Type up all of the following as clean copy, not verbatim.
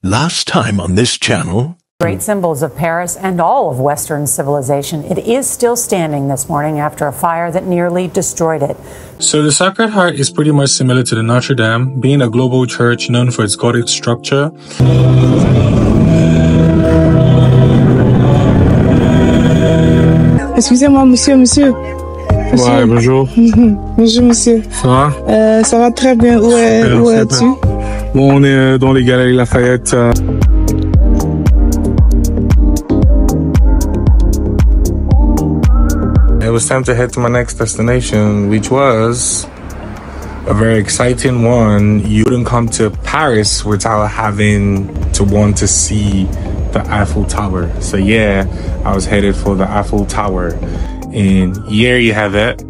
Last time on this channel. Great symbols of Paris and all of Western civilization. It is still standing this morning after a fire that nearly destroyed it. So the Sacred Heart is pretty much similar to the Notre Dame, being a global church known for its Gothic structure. Excusez-moi, monsieur. Ouais, bonjour. Bonjour, monsieur. Ça va? Ça va très bien. Où es-tu? Bon, on est dans les Galeries Lafayette. It was time to head to my next destination, which was a very exciting one. You wouldn't come to Paris without having to want to see the Eiffel Tower. So yeah, I was headed for the Eiffel Tower. And here you have it.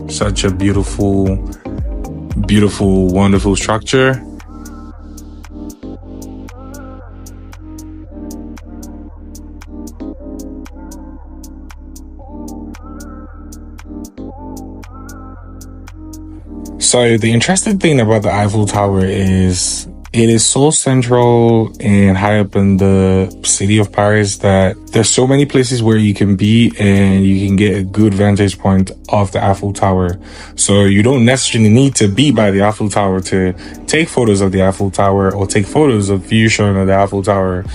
Such a beautiful, wonderful structure. So the interesting thing about the Eiffel Tower is it is so central and high up in the city of Paris that there's so many places where you can be and you can get a good vantage point of the Eiffel Tower. So you don't necessarily need to be by the Eiffel Tower to take photos of the Eiffel Tower or take photos of you showing of the Eiffel Tower.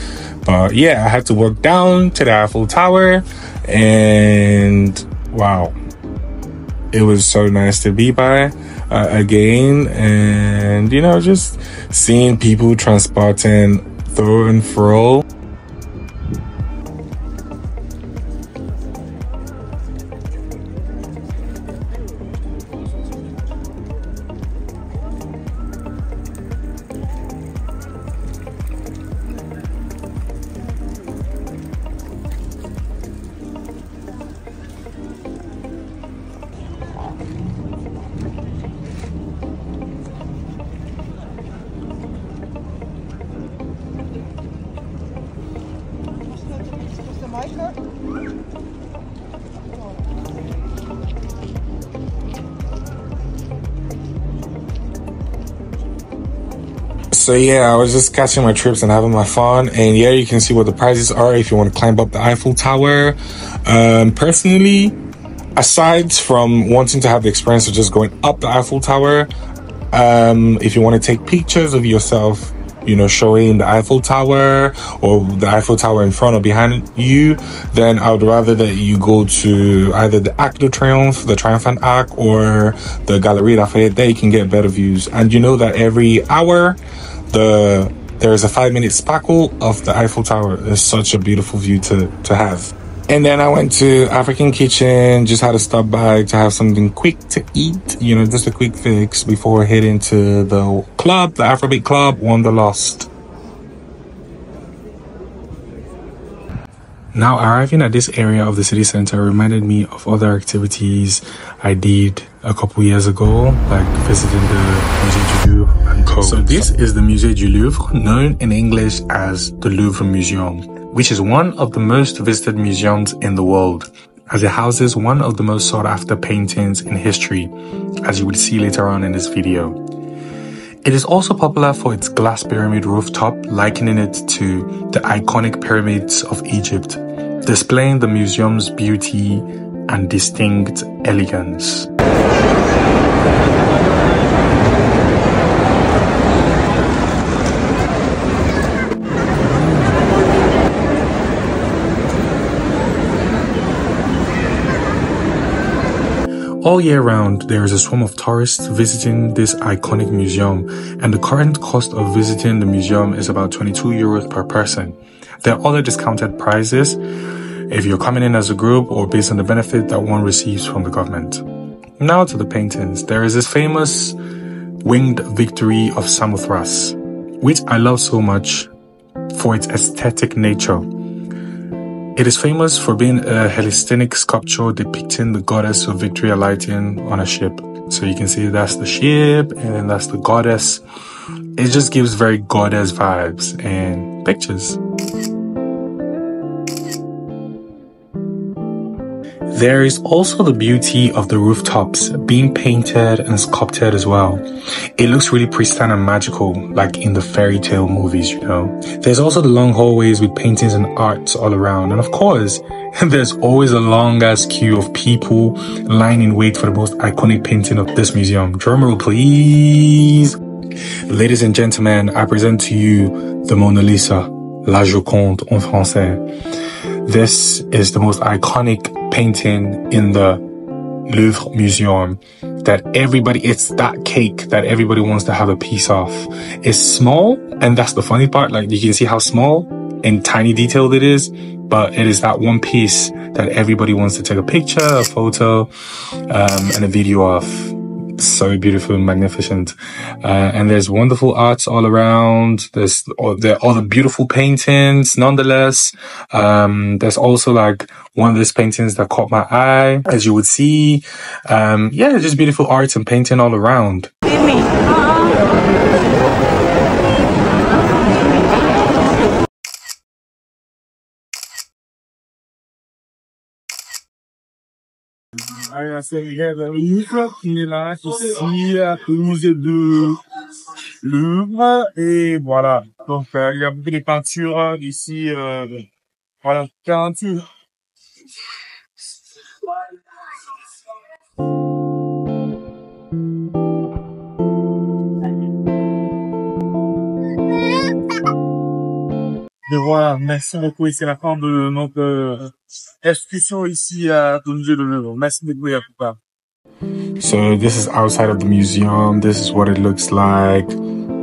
But yeah, I had to walk down to the Eiffel Tower and wow, it was so nice to be by. Again, and you know, just seeing people transporting through and fro. So yeah, I was just catching my trips and having my fun. And yeah, you can see what the prices are if you want to climb up the Eiffel Tower. Personally, aside from wanting to have the experience of just going up the Eiffel Tower, if you want to take pictures of yourself, you know, showing the Eiffel Tower or the Eiffel Tower in front or behind you, then I would rather that you go to either the Arc de Triomphe, the Triumphant Arc, or the Galerie Lafayette. There you can get better views. And you know that every hour, there is a 5-minute sparkle of the Eiffel Tower. It's such a beautiful view to have. And then I went to African Kitchen, just had to stop by to have something quick to eat, you know, just a quick fix before heading to the club, the Afrobeat club, Wanderlust. Now, arriving at this area of the city center reminded me of other activities I did a couple years ago, like visiting the Musée du Louvre and Co. So this is the Musée du Louvre, known in English as the Louvre Museum, which is one of the most visited museums in the world, as it houses one of the most sought after paintings in history, as you will see later on in this video. It is also popular for its glass pyramid rooftop, likening it to the iconic pyramids of Egypt, displaying the museum's beauty and distinct elegance. All year round, there is a swarm of tourists visiting this iconic museum, and the current cost of visiting the museum is about 22 euros per person. There are other discounted prices if you're coming in as a group or based on the benefit that one receives from the government. Now to the paintings. There is this famous Winged Victory of Samothrace, which I love so much for its aesthetic nature. It is famous for being a Hellenistic sculpture depicting the goddess of victory alighting on a ship. So you can see that's the ship and then that's the goddess. It just gives very goddess vibes and pictures. There is also the beauty of the rooftops being painted and sculpted as well. It looks really pristine and magical, like in the fairy tale movies, you know. There's also the long hallways with paintings and arts all around. And of course, there's always a long-ass queue of people lying in wait for the most iconic painting of this museum. Drumroll, please. Ladies and gentlemen, I present to you the Mona Lisa, La Joconde en français. This is the most iconic painting in the Louvre Museum that it's that cake that everybody wants to have a piece of. It's small, and that's the funny part. Like, you can see how small and tiny detailed it is, but it is that one piece that everybody wants to take a picture, a photo, and a video of. So beautiful and magnificent. And there's wonderful arts all around. There's all the beautiful paintings nonetheless. There's also like one of these paintings that caught my eye, as you would see. Yeah, just beautiful arts and painting all around. C'est le Louvre qui est là, ici, le musée de Louvre, et voilà. Donc, il y a beaucoup de peintures ici, voilà, peinture. Et voilà, merci beaucoup, et c'est la fin de notre excursion ici au musée de Louvre. Merci beaucoup, Yakuba. So this is outside of the museum. This is what it looks like.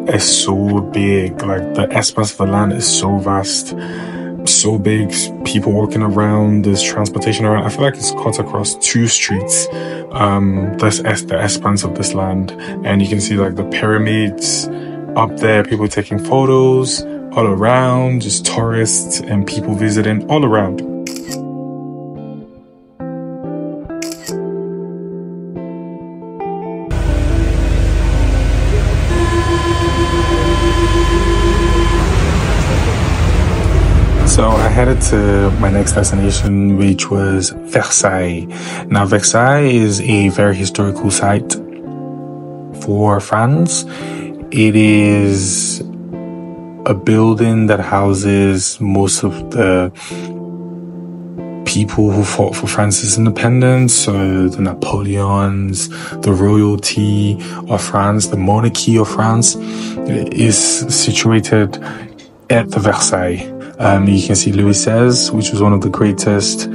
It's so big. Like, the expanse of the land is so vast, so big. People walking around. There's transportation around. I feel like it's cut across 2 streets. The expanse of this land, and you can see like the pyramids up there. People taking photos all around. Just tourists and people visiting all around. So I headed to my next destination, which was Versailles. Now, Versailles is a very historical site for France. It is a building that houses most of the people who fought for France's independence. So the Napoleons, the royalty of France, the monarchy of France is situated at the Versailles. You can see Louis XVI, which was one of the greatest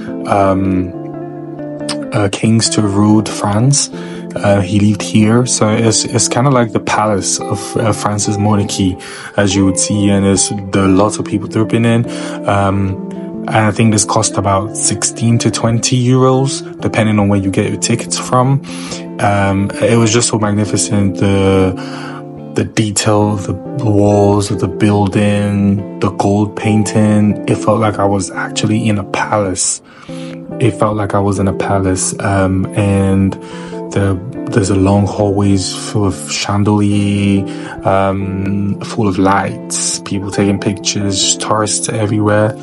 kings to rule France. He lived here, so it's kind of like the palace of France's monarchy, as you would see, and there are lots of people dropping in. And I think this cost about 16 to 20 euros, depending on where you get your tickets from. It was just so magnificent. The detail, the walls of the building, the gold painting. It felt like I was actually in a palace. And there's a long hallways full of chandelier, full of lights, people taking pictures, tourists everywhere.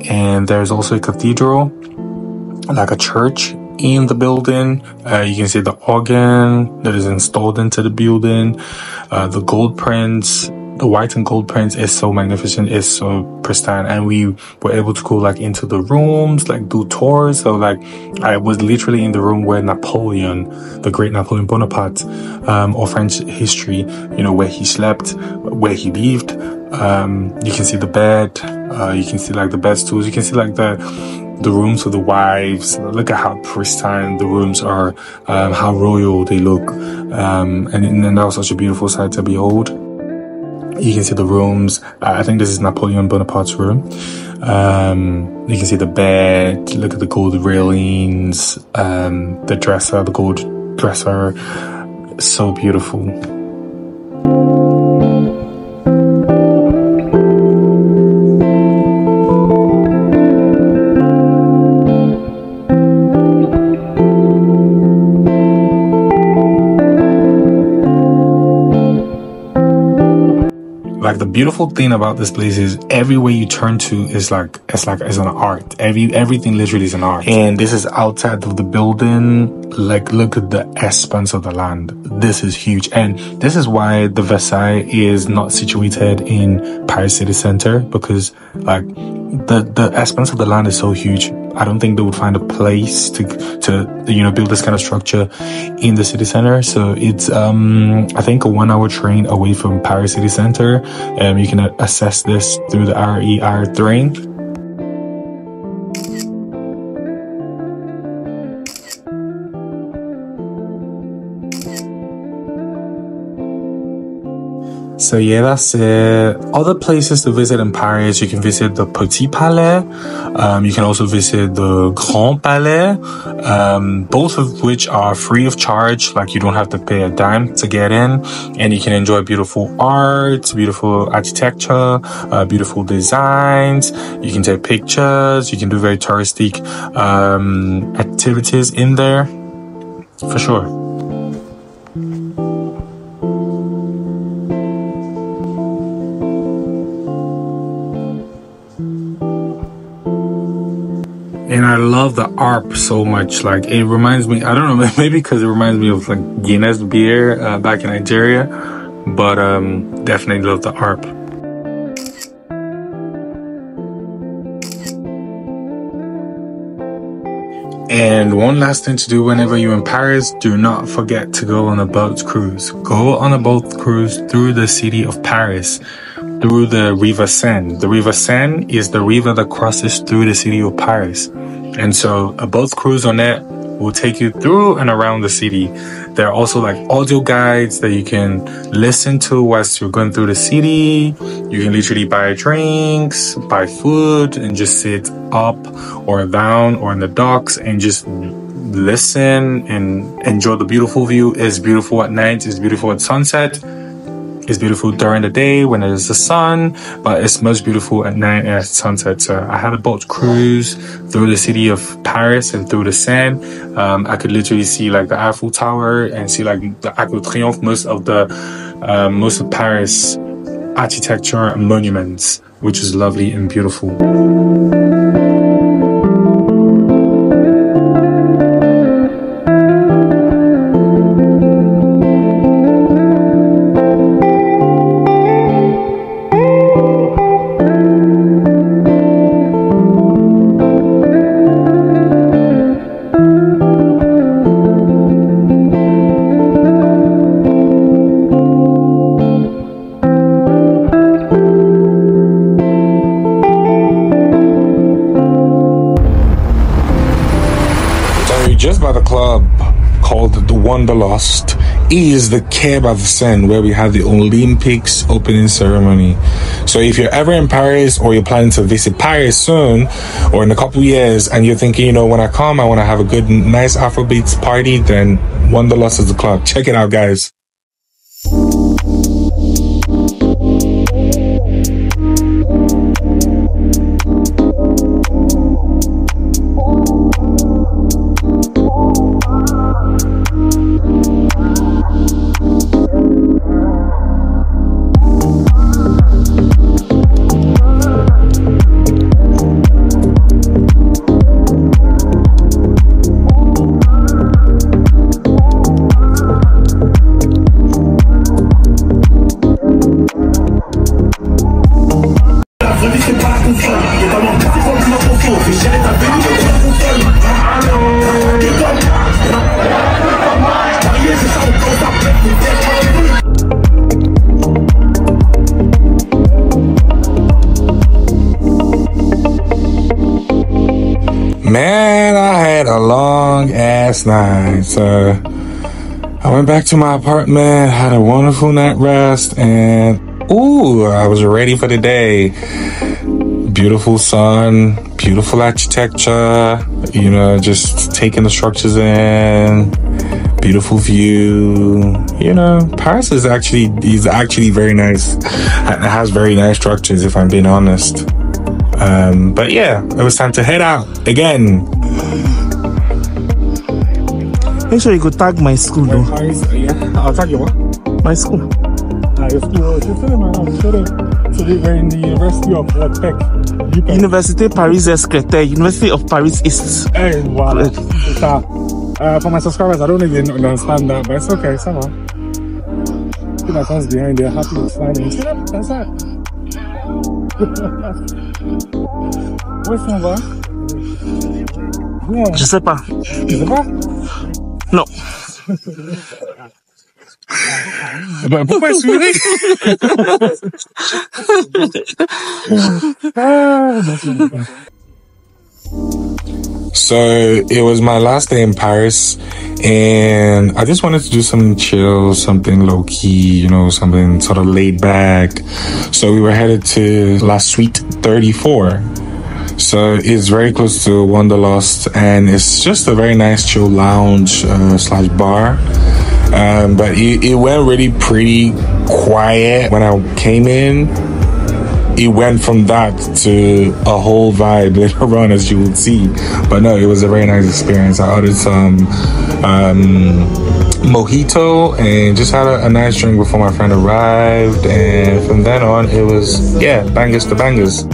And there's also a cathedral, like a church in the building. You can see the organ that is installed into the building. The gold prints, the white and gold prints is so magnificent, it's so pristine. And we were able to go like into the rooms, like do tours. So like I was literally in the room where Napoleon, the great Napoleon Bonaparte, or French history, you know, where he slept, where he lived. You can see the bed, you can see like the bed stools, you can see like the rooms of the wives. Look at how pristine the rooms are, how royal they look. And that was such a beautiful sight to behold. You can see the rooms. I think this is Napoleon Bonaparte's room. You can see the bed. Look at the gold railings, the dresser, the gold dresser. So beautiful. beautiful thing about this place is everywhere you turn to is like it's an art. Everything literally is an art. And this is outside of the building. Like, look at the expanse of the land. This is huge. And this is why the Versailles is not situated in Paris city center, because like the expanse of the land is so huge. I don't think they would find a place to build this kind of structure in the city center. So it's I think a 1 hour train away from Paris city center. You can access this through the RER train. So yeah, that's it. Other places to visit in Paris, you can visit the Petit Palais. You can also visit the Grand Palais, both of which are free of charge. Like, you don't have to pay a dime to get in, and you can enjoy beautiful art, beautiful architecture, beautiful designs. You can take pictures. You can do very touristic activities in there, for sure. And I love the ARP so much. Like, it reminds me, I don't know, maybe because it reminds me of like Guinness beer back in Nigeria, but definitely love the ARP. And one last thing to do whenever you're in Paris, do not forget to go on a boat cruise. Go on a boat cruise through the city of Paris, through the River Seine. The River Seine is the river that crosses through the city of Paris. And so a boat cruise on it will take you through and around the city. There are also like audio guides that you can listen to whilst you're going through the city. You can literally buy drinks, buy food, and just sit up or down or in the docks and just listen and enjoy the beautiful view. It's beautiful at night. It's beautiful at sunset. It's beautiful during the day when there's the sun, but it's most beautiful at night and at sunset. So I had a boat cruise through the city of Paris and through the Seine. I could literally see like the Eiffel Tower and see like the Arc de Triomphe, most of Paris architecture and monuments, which is lovely and beautiful. Just by the club called the Wanderlust is the Quai de Seine, where we have the Olympics opening ceremony. So if you're ever in Paris, or you're planning to visit Paris soon or in a couple years, and you're thinking, when I come, I want to have a good, nice Afrobeats party, then Wanderlust is the club. Check it out, guys. Man, I had a long ass night. So I went back to my apartment, had a wonderful night rest, and I was ready for the day. Beautiful sun, beautiful architecture, just taking the structures in, beautiful view. Paris is actually very nice. It has very nice structures, if I'm being honest. But yeah, it was time to head out again. Make sure you could tag my school though. Yeah, I'll tag you what? My school. Your school. So we're in the University of Tech. Université Paris-Est, University of Paris East. Hey, wow. For my subscribers, I don't even understand that, but it's okay, somehow. I think my fans behind there happy with finding. That's that. Where's my bar? Je sais pas. Tu sais pas? Non. Ben, pourquoi sourire? So it was my last day in Paris, and I just wanted to do something chill, something low key, you know, something sort of laid back. So we were headed to La Suite 34. So it's very close to Wanderlust, and it's just a very nice chill lounge slash bar. But it went really pretty quiet when I came in. It went from that to a whole vibe later on, as you will see. But no, it was a very nice experience. I ordered some mojito and just had a nice drink before my friend arrived. And from then on, it was, yeah, bangers to bangers.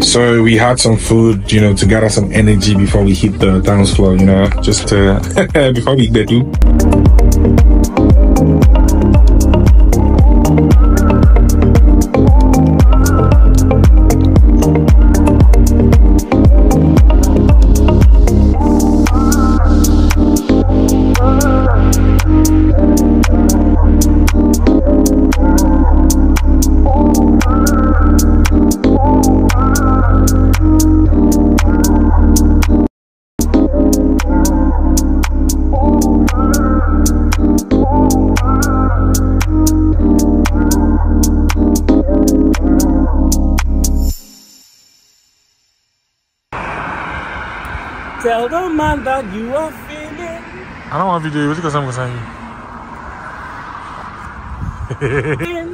So we had some food, you know, to get us some energy before we hit the dance floor, you know, just to, before we get to. Tell the man that you are feeling. I don't want to video because I'm saying.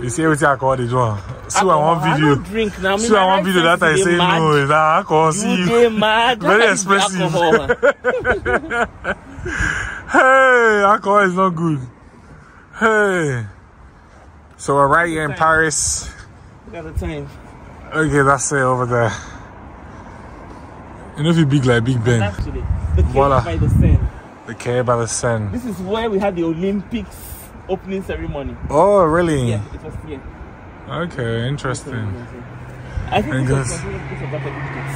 You see what I call this one? See what I want video. I don't drink now. See what I want video that I say no. Is that I can't see you. Very expressive. Hey, alcohol is not good. Hey. So we're right here in Paris. We got the time. Okay, that's it over there. You know if you big like Big Ben. Actually, the cave Voila. by the Seine. The cave by the Seine. This is where we had the Olympics opening ceremony. Oh, really? Yeah, it was here. Okay, interesting. I think And this was guys- because of that Olympics.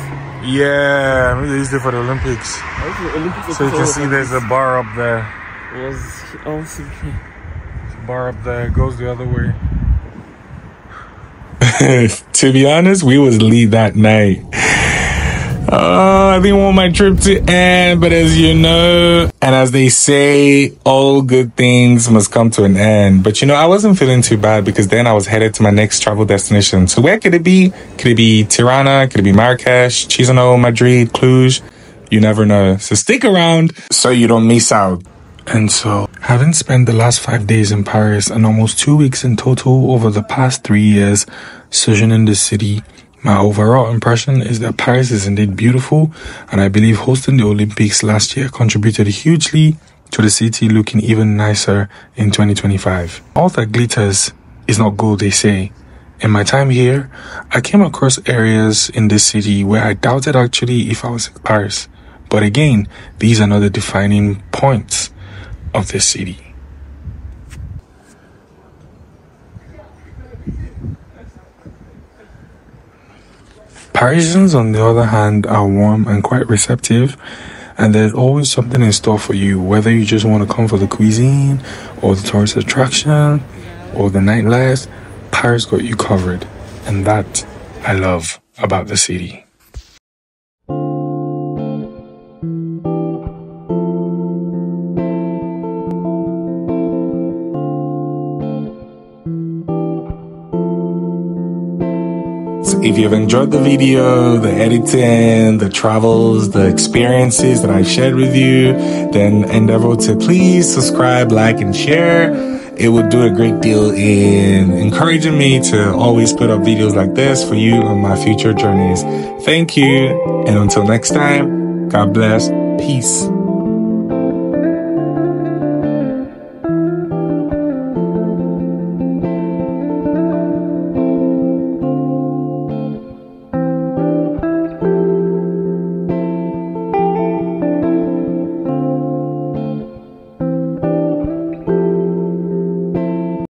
Yeah, maybe they used it for the Olympics. I think the Olympics So you can was see there's a bar up there. was also here. Bar up there goes the other way. To be honest, we was lit that night. I didn't want my trip to end, but as you know, and as they say, all good things must come to an end. But you know, I wasn't feeling too bad because then I was headed to my next travel destination. So where could it be? Could it be Tirana? Could it be Marrakesh, Chisinau, Madrid, Cluj? You never know. So stick around so you don't miss out. And so, having spent the last 5 days in Paris and almost 2 weeks in total over the past 3 years sojourning the city, my overall impression is that Paris is indeed beautiful, and I believe hosting the Olympics last year contributed hugely to the city looking even nicer in 2025. All that glitters is not gold, they say. In my time here, I came across areas in this city where I doubted actually if I was in Paris. But again, these are not the defining points of this city. Parisians, on the other hand, are warm and quite receptive, and there's always something in store for you, whether you just want to come for the cuisine, or the tourist attraction, or the nightlife. Paris got you covered, and that I love about the city. If you've enjoyed the video, the editing, the travels, the experiences that I've shared with you, then endeavor to please subscribe, like, and share. It would do a great deal in encouraging me to always put up videos like this for you on my future journeys. Thank you. And until next time, God bless. Peace.